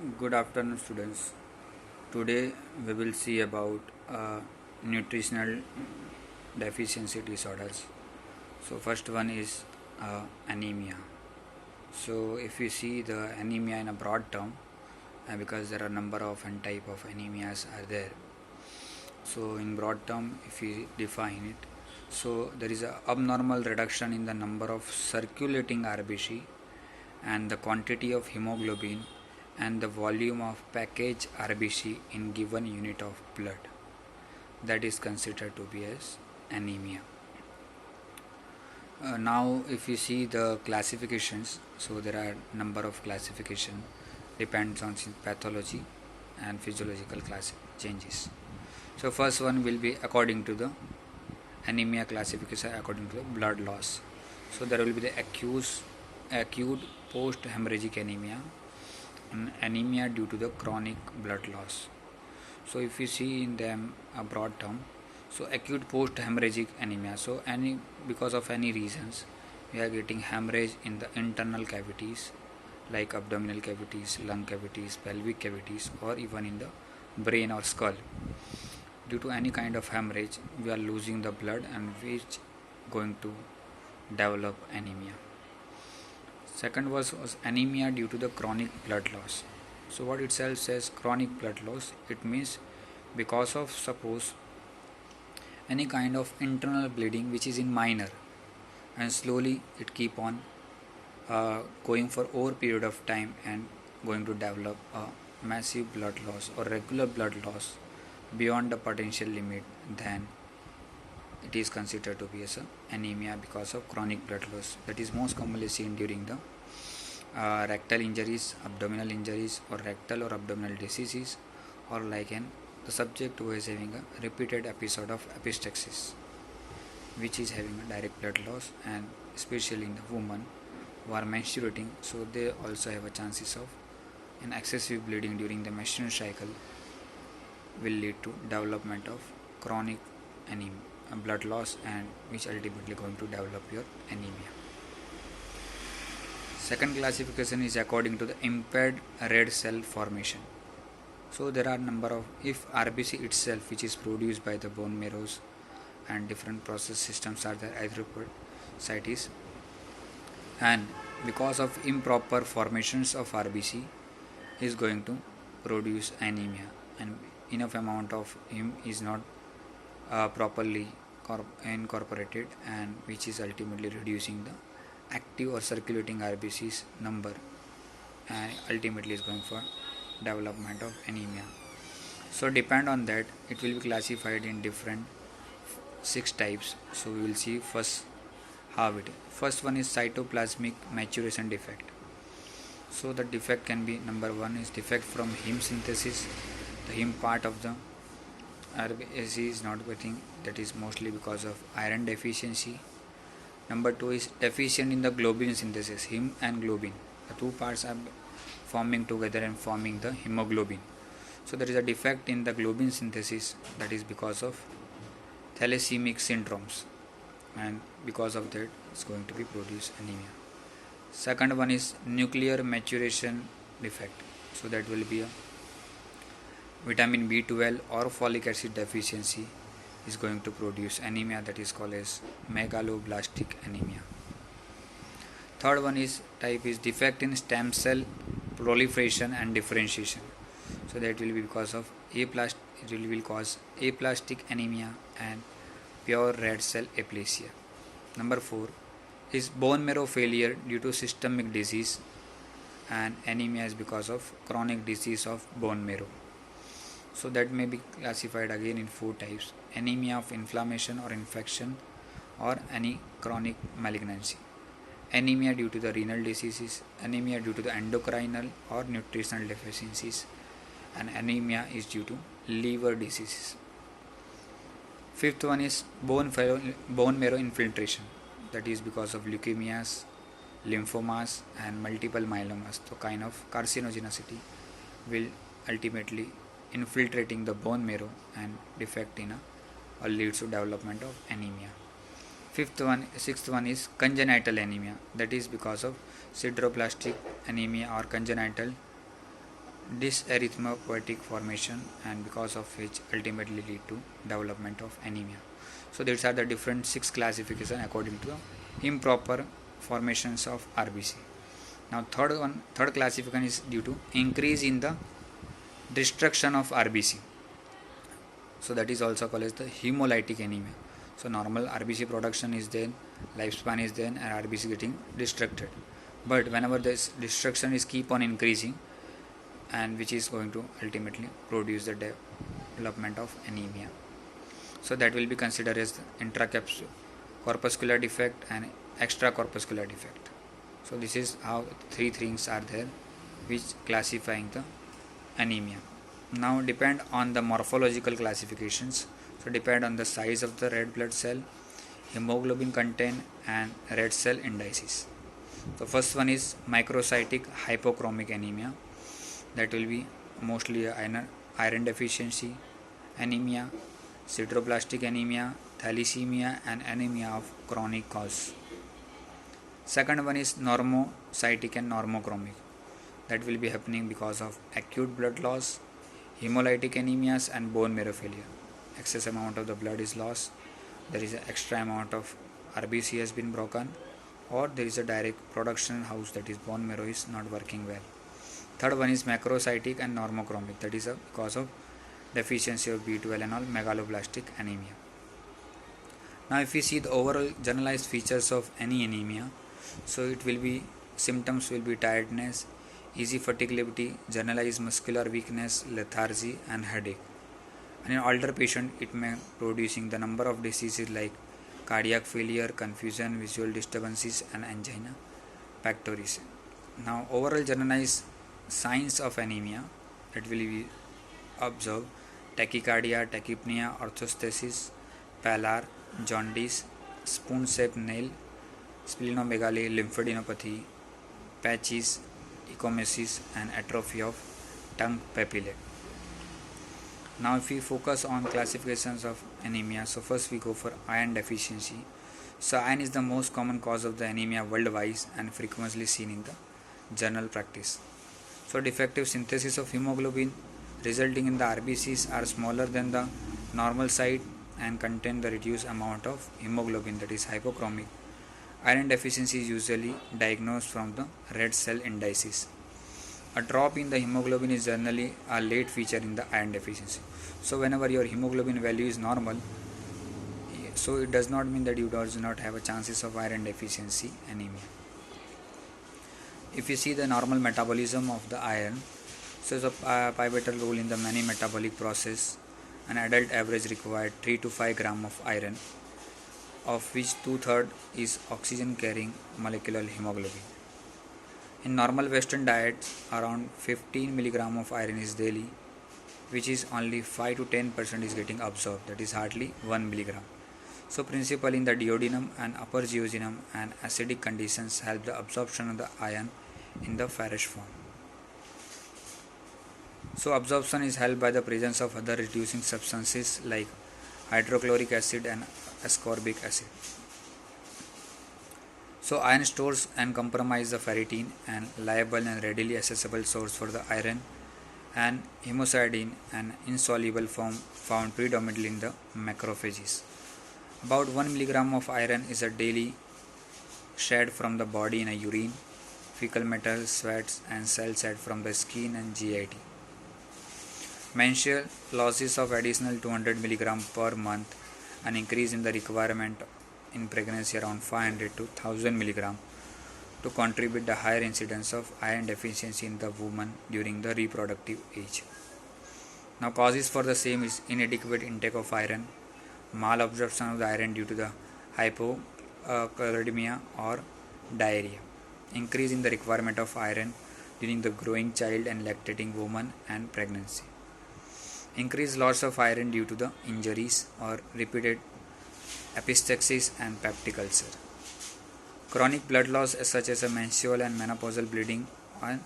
Good afternoon, students. Today we will see about nutritional deficiency disorders. So, first one is anemia. So, if you see the anemia in a broad term, because there are number of and type of anemias are there. So, in broad term, if we define it, so there is a abnormal reduction in the number of circulating RBC and the quantity of hemoglobin and the volume of packaged RBC in given unit of blood. That is considered to be as anemia. Now if you see the classifications, so there are number of classification depends on pathology and physiological class changes. So first one will be according to the anemia classification according to the blood loss. So there will be the acute post hemorrhagic anemia and anemia due to the chronic blood loss. So if you see in them a broad term, so acute post hemorrhagic anemia, so any because of any reasons we are getting hemorrhage in the internal cavities like abdominal cavities, lung cavities, pelvic cavities, or even in the brain or skull. Due to any kind of hemorrhage we are losing the blood and which going to develop anemia. Second was anemia due to the chronic blood loss. So what itself says chronic blood loss, it means because of suppose any kind of internal bleeding which is in minor and slowly it keep on going for over period of time and going to develop a massive blood loss or regular blood loss beyond the potential limit, then it is considered to be as anemia because of chronic blood loss. That is most commonly seen during the rectal injuries, abdominal injuries, or rectal or abdominal diseases, or like the subject who is having a repeated episode of epistaxis, which is having a direct blood loss, and especially in the women who are menstruating, so they also have a chances of an excessive bleeding during the menstrual cycle will lead to development of chronic anemia, blood loss, and which ultimately going to develop your anemia. Second classification is according to the impaired red cell formation. So there are number of, if RBC itself which is produced by the bone marrows and different process systems are there, erythropoiesis, and because of improper formations of RBC is going to produce anemia, and enough amount of him is not properly incorporated, and which is ultimately reducing the active or circulating RBC's number, and ultimately is going for development of anemia. So depend on that it will be classified in different 6 types. So we will see first how it is. First one is cytoplasmic maturation defect. So the defect can be, number one is defect from heme synthesis. The heme part of the RBC is not getting, that is mostly because of iron deficiency. Number two is deficient in the globin synthesis. Heme and globin, the two parts are forming together and forming the hemoglobin. So there is a defect in the globin synthesis, that is because of thalassaemic syndromes, and because of that it's going to be produce anemia. Second one is nuclear maturation defect. So that will be a vitamin B12 or folic acid deficiency is going to produce anemia, that is called as megaloblastic anemia. Third one is type is defect in stem cell proliferation and differentiation. So that will be because of it will cause aplastic anemia and pure red cell aplasia. Number 4 is bone marrow failure due to systemic disease, and anemia is because of chronic disease of bone marrow. So that may be classified again in 4 types: anemia of inflammation or infection, or any chronic malignancy, anemia due to the renal diseases, anemia due to the endocrinal or nutritional deficiencies, and anemia is due to liver diseases. Fifth one is bone marrow infiltration, that is because of leukemias, lymphomas, and multiple myelomas. So kind of carcinogenicity will ultimately infiltrating the bone marrow and defect in or leads to development of anemia. Sixth one is congenital anemia, that is because of sideroblastic anemia or congenital this erythropoietic formation, and because of which ultimately lead to development of anemia. So these are the different 6 classification according to the improper formations of RBC. Now third classification is due to increase in the destruction of RBC. So that is also called as the hemolytic anemia. So normal RBC production is there, lifespan is there, and RBC getting destructed. But whenever this destruction is keep on increasing, and which is going to ultimately produce the development of anemia. So that will be considered as the intracorpuscular defect and extracorpuscular defect. So this is how 3 things are there which classifying the anemia. Now depend on the morphological classifications. So depend on the size of the red blood cell, hemoglobin content, and red cell indices. The first one is microcytic hypochromic anemia. That will be mostly iron deficiency anemia, sideroblastic anemia, thalassemia, and anemia of chronic cause. Second one is normocytic and normochromic. That will be happening because of acute blood loss, hemolytic anemias, and bone marrow failure. Excess amount of the blood is lost, there is an extra amount of RBC has been broken, or there is a direct production house, that is bone marrow is not working well. Third one is macrocytic and normochromic, that is because of deficiency of B12 and all, megaloblastic anemia. Now if we see the overall generalized features of any anemia, so it will be symptoms will be tiredness, easy fatigability, generalized muscular weakness, lethargy, and headache. And in older patient, it may producing the number of diseases like cardiac failure, confusion, visual disturbances, and angina pectoris. Now overall generalized signs of anemia that will be observed: tachycardia, tachypnea, orthostasis, pallor, jaundice, spoon-shaped nail, splenomegaly, lymphadenopathy, patches, ecchymosis, and atrophy of tongue papillae. Now if we focus on classifications of anemia, so first we go for iron deficiency. So iron is the most common cause of the anemia worldwide and frequently seen in the general practice. So defective synthesis of hemoglobin resulting in the RBCs are smaller than the normal side and contain the reduced amount of hemoglobin, that is hypochromic. Iron deficiency is usually diagnosed from the red cell indices. A drop in the hemoglobin is generally a late feature in the iron deficiency. So whenever your hemoglobin value is normal, so it does not mean that you do not have a chances of iron deficiency anemia. If you see the normal metabolism of the iron, so it's a pivotal role in the many metabolic process. An adult average required 3 to 5 gram of iron, of which 2/3 is oxygen carrying molecular hemoglobin. In normal Western diet, around 15 mg of iron is daily, which is only 5 to 10% is getting absorbed, that is hardly 1 mg. So principally in the duodenum and upper jejunum and acidic conditions help the absorption of the iron in the ferrous form. So absorption is helped by the presence of other reducing substances like hydrochloric acid and ascorbic acid. So iron stores and compromise the ferritin, and liable and readily accessible source for the iron, and hemocyanin, an insoluble form found predominantly in the macrophages. About 1 mg of iron is a daily shed from the body in a urine, fecal matter, sweats, and cells shed from the skin and GIT. Menstrual losses of additional 200 mg per month, an increase in the requirement in pregnancy around 500 to 1000 mg to contribute the higher incidence of iron deficiency in the woman during the reproductive age. Now causes for the same is inadequate intake of iron, malabsorption of the iron due to the hypokalemia or diarrhea, increase in the requirement of iron during the growing child and lactating woman and pregnancy, increased loss of iron due to the injuries or repeated epistaxis and peptic ulcer, chronic blood loss such as a menstrual and menopausal bleeding, and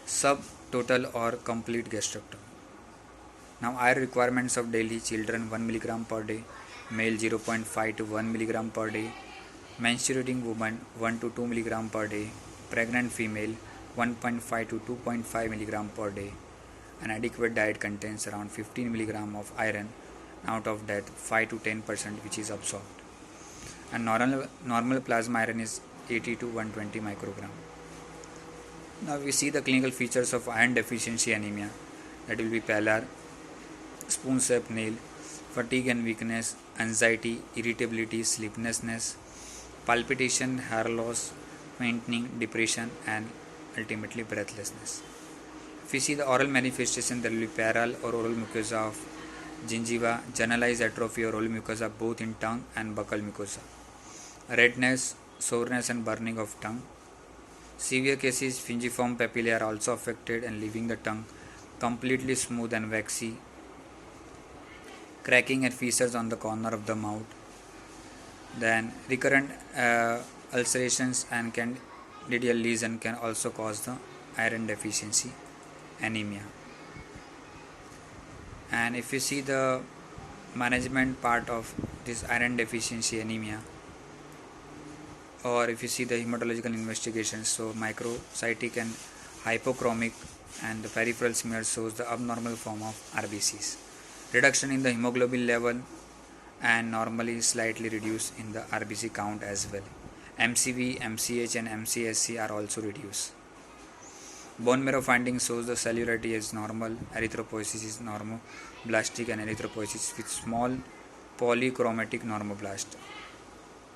subtotal or complete gastrectomy. Now iron requirements of daily: children 1 mg per day, male 0.5 to 1 mg per day, menstruating woman 1 to 2 mg per day, pregnant female 1.5 to 2.5 milligram per day. An adequate diet contains around 15 milligram of iron, out of that 5 to 10% which is absorbed. And normal plasma iron is 80 to 120 microgram. Now we see the clinical features of iron deficiency anemia. That will be pallor, spoon-shaped nail, fatigue and weakness, anxiety, irritability, sleeplessness, palpitation, hair loss, fainting, depression, and ultimately breathlessness. If we see the oral manifestation, there will be paral or oral mucosa of gingiva, generalized atrophy or oral mucosa both in tongue and buccal mucosa, redness, soreness and burning of tongue. Severe cases, fungiform papillae are also affected and leaving the tongue completely smooth and waxy, cracking and fissures on the corner of the mouth. Then recurrent ulcerations and candidal lesion can also cause the iron deficiency anemia. And if you see the management part of this iron deficiency anemia, or if you see the hematological investigations, so microcytic and hypochromic and the peripheral smear shows the abnormal form of RBCs. Reduction in the hemoglobin level and normally slightly reduced in the RBC count as well. MCV, MCH and MCSC are also reduced. Bone marrow finding shows the cellularity is normal, erythropoiesis is normoblastic and erythropoiesis with small polychromatic normoblast.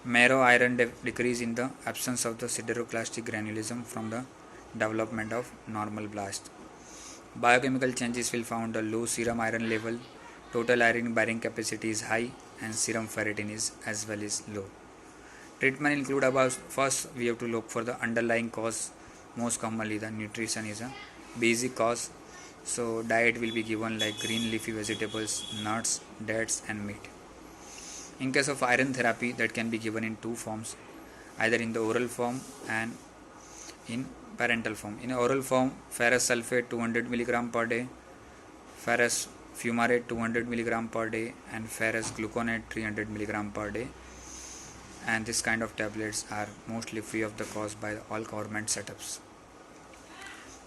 Marrow iron decrease in the absence of the sideroclastic granulism from the development of normal blast. Biochemical changes will found a low serum iron level, total iron bearing capacity is high and serum ferritin is as well is low. Treatment include about first we have to look for the underlying cause. Most commonly the nutrition is a basic cause, so diet will be given like green leafy vegetables, nuts, dates and meat. In case of iron therapy, that can be given in two forms, either in the oral form and in parenteral form. In oral form, ferrous sulfate 200 mg per day, ferrous fumarate 200 mg per day and ferrous gluconate 300 mg per day, and this kind of tablets are mostly free of the cost by all government setups.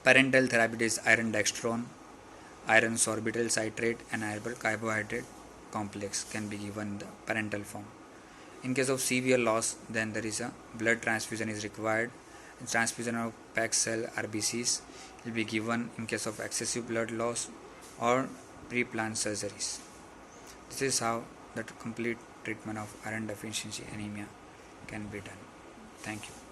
Parenteral therapy is iron dextron, iron sorbitol citrate and iron carbohydrate complex can be given in the parenteral form. In case of severe loss, then there is a blood transfusion is required. Transfusion of packed cell RBCs will be given in case of excessive blood loss or pre-planned surgeries. This is how the complete treatment of iron deficiency anemia can be done. Thank you.